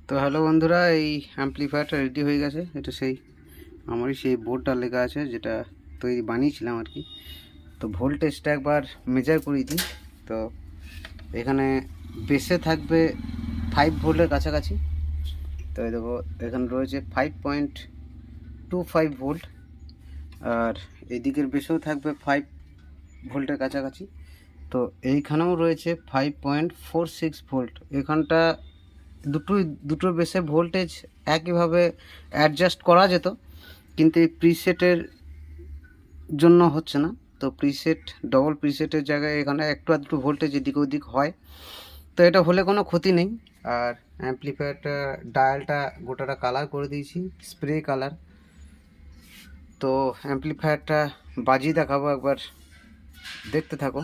তো হ্যালো বন্ধুরা, এই অ্যাম্পলিফায়ারটা রেডি হয়ে গেছে। এটা আমারই সেই বোর্ডটা লেখা আছে যেটা তৈরি বানিয়েছিলাম আর কি। তো ভোল্টেজটা একবার মেজার করিয়ে দিই। তো এখানে বেসে থাকবে 5 ভোল্টের কাছাকাছি। তো এই দেখো, এখানে রয়েছে 5.25 ভোল্ট, আর এদিকের বেসেও থাকবে 5 ভোল্টের কাছাকাছি। তো এইখানেও রয়েছে 5.46 ভোল্ট। এখানটা দুটোর বেসে ভোল্টেজ একইভাবে অ্যাডজাস্ট করা যেত, কিন্তু এই প্রিসেটের জন্য হচ্ছে না। তো ডবল প্রিসেটের জায়গায় এখানে একটু আধটু ভোল্টেজ এদিক ওদিক হয়। তো এটা হলে কোনো ক্ষতি নেই। আর অ্যাম্পলিফায়ারটা ডায়ালটা গোটাটা কালার করে দিয়েছি, স্প্রে কালার। তো অ্যাম্পলিফায়ারটা বাজিয়ে দেখাবো, একবার দেখতে থাকো।